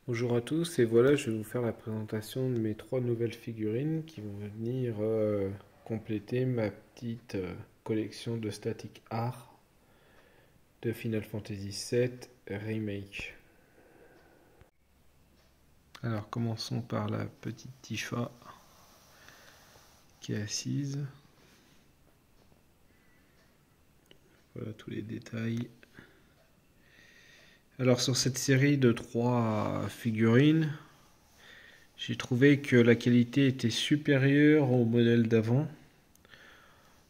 Bonjour à tous, et voilà, je vais vous faire la présentation de mes trois nouvelles figurines qui vont venir compléter ma petite collection de static art de Final Fantasy VII Remake. Alors commençons par la petite Tifa qui est assise. Voilà tous les détails. Alors sur cette série de trois figurines, j'ai trouvé que la qualité était supérieure au modèle d'avant.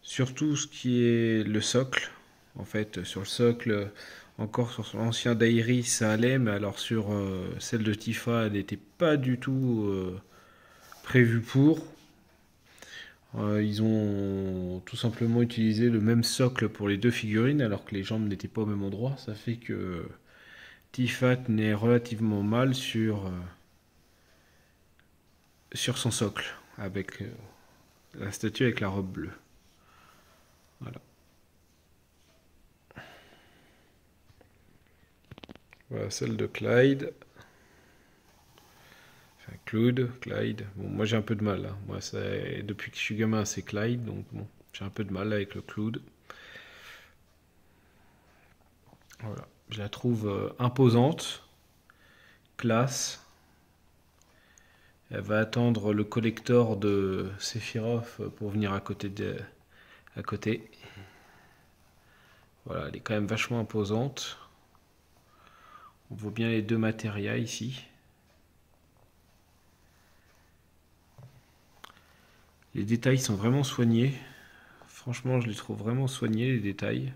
Surtout ce qui est le socle. En fait, sur le socle, encore sur l'ancien Dairi, ça allait, mais alors sur celle de Tifa, elle n'était pas du tout prévue pour. Ils ont tout simplement utilisé le même socle pour les deux figurines, alors que les jambes n'étaient pas au même endroit. Ça fait que Tifa tenait relativement mal sur son socle, avec la statue avec la robe bleue. Voilà. Voilà celle de Clyde. Enfin, Clyde. Bon, moi j'ai un peu de mal, hein. Moi, depuis que je suis gamin, c'est Clyde, donc bon, j'ai un peu de mal avec le Cloud. Voilà. Je la trouve imposante, classe. Elle va attendre le collector de Sephiroth pour venir à côté. Voilà, elle est quand même vachement imposante. On voit bien les deux matérias ici. Les détails sont vraiment soignés. Franchement, je les trouve vraiment soignés, les détails.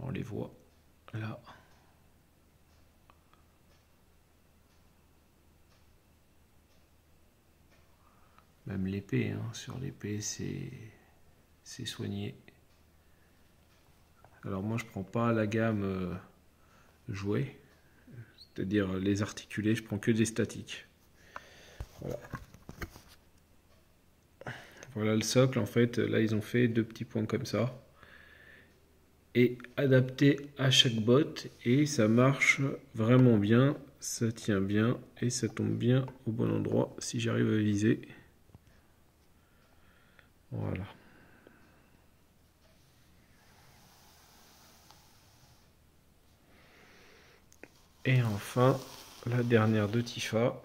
On les voit là. Même l'épée, hein. Sur l'épée, c'est soigné. Alors moi, je prends pas la gamme jouet, c'est-à-dire les articulés, je prends que des statiques. Voilà. Voilà le socle, en fait, là ils ont fait deux petits points comme ça. Et adapté à chaque botte, et ça marche vraiment bien, ça tient bien, et ça tombe bien au bon endroit si j'arrive à viser. Voilà. Et enfin, la dernière de Tifa.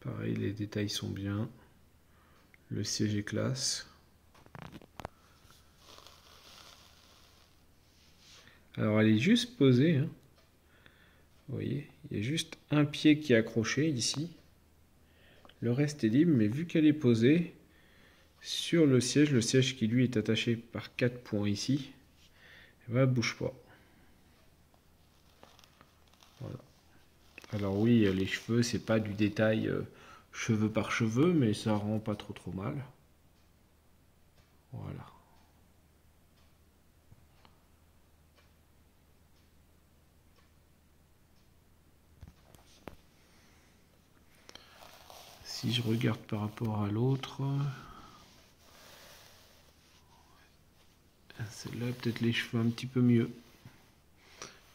Pareil, les détails sont bien. Le siège est classe. Alors elle est juste posée, hein. Vous voyez, il y a juste un pied qui est accroché ici. Le reste est libre, mais vu qu'elle est posée sur le siège qui lui est attaché par 4 points ici, elle ne bouge pas. Voilà. Alors oui, les cheveux, c'est pas du détail cheveux par cheveux, mais ça rend pas trop mal. Voilà. Si je regarde par rapport à l'autre, celle-là, peut-être les cheveux un petit peu mieux.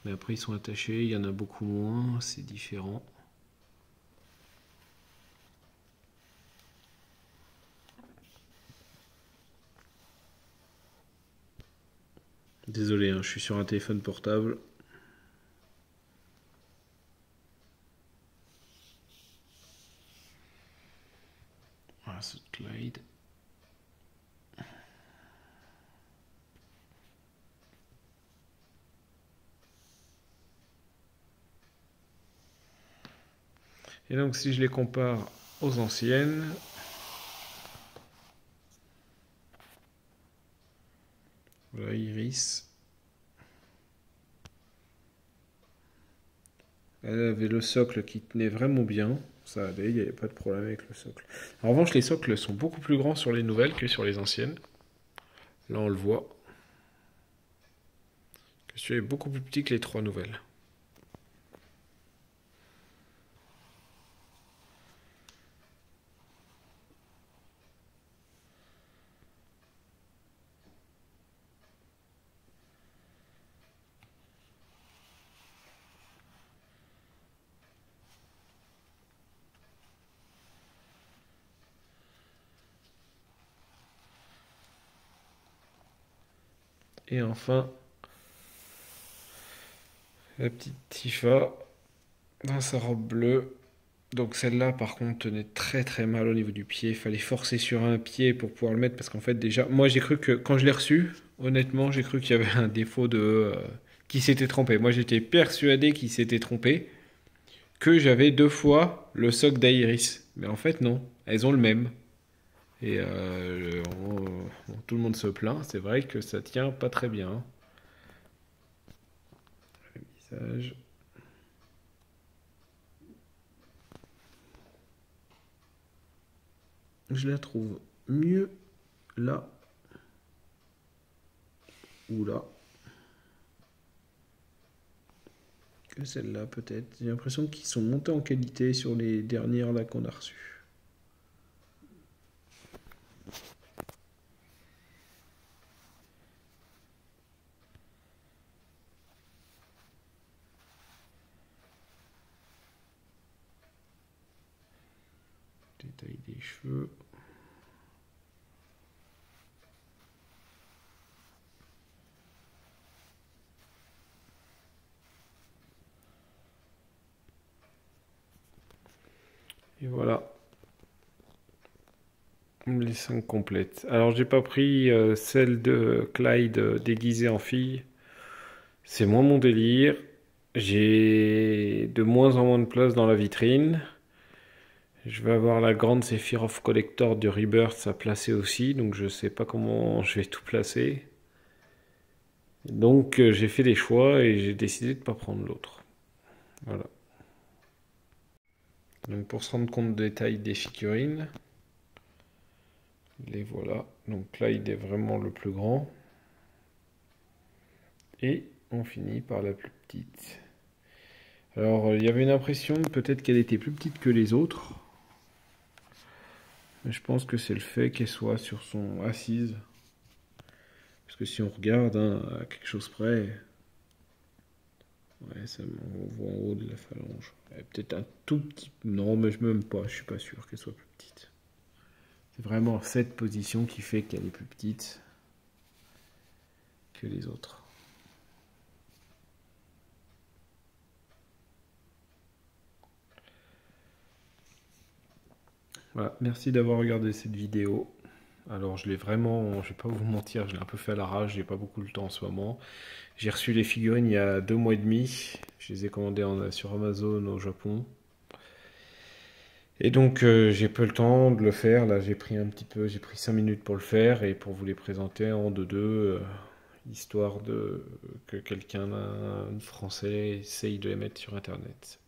Mais après, ils sont attachés, il y en a beaucoup moins, c'est différent. Désolé, hein, je suis sur un téléphone portable. Voilà, ce Clyde. Et donc, si je les compare aux anciennes, voilà, Iris. Elle avait le socle qui tenait vraiment bien. Ça allait, il n'y avait pas de problème avec le socle. En revanche, les socles sont beaucoup plus grands sur les nouvelles que sur les anciennes. Là, on le voit. Que celui-là est beaucoup plus petit que les trois nouvelles. Et enfin, la petite Tifa dans sa robe bleue. Donc celle-là, par contre, tenait très très mal au niveau du pied. Il fallait forcer sur un pied pour pouvoir le mettre parce qu'en fait, déjà, moi j'ai cru que quand je l'ai reçu, honnêtement, j'ai cru qu'il y avait un défaut qui s'était trompé. Moi j'étais persuadé qu'il s'était trompé, que j'avais 2 fois le soc d'Iris. Mais en fait, non, elles ont le même. Et tout le monde se plaint. C'est vrai que ça tient pas très bien. Le visage. Je la trouve mieux là ou là que celle-là peut-être. J'ai l'impression qu'ils sont montés en qualité sur les dernières là qu'on a reçues. Détail des cheveux. Et voilà, les 5 complètes. Alors j'ai pas pris celle de Clyde déguisée en fille. C'est moins mon délire. J'ai de moins en moins de place dans la vitrine. Je vais avoir la grande Sephiroth Collector du Rebirth à placer aussi, donc je sais pas comment je vais tout placer. Donc j'ai fait des choix et j'ai décidé de ne pas prendre l'autre. Voilà. Donc pour se rendre compte des tailles des figurines, les voilà. Donc là il est vraiment le plus grand. Et on finit par la plus petite. Alors il y avait une impression peut-être qu'elle était plus petite que les autres. Mais je pense que c'est le fait qu'elle soit sur son assise. Parce que si on regarde hein, à quelque chose près, ouais, on voit en haut de la phalange. Peut-être un tout petit... Non, mais je ne m'aime pas, je suis pas sûr qu'elle soit plus petite. C'est vraiment cette position qui fait qu'elle est plus petite que les autres. Voilà, merci d'avoir regardé cette vidéo. Alors je l'ai vraiment, je vais pas vous mentir, je l'ai un peu fait à l'arrache, j'ai pas beaucoup le temps en ce moment. J'ai reçu les figurines il y a 2 mois et demi. Je les ai commandées sur Amazon au Japon. Et donc j'ai peu le temps de le faire. Là j'ai pris un petit peu, j'ai pris 5 minutes pour le faire et pour vous les présenter en deux, histoire de que quelqu'un, un Français, essaye de les mettre sur Internet.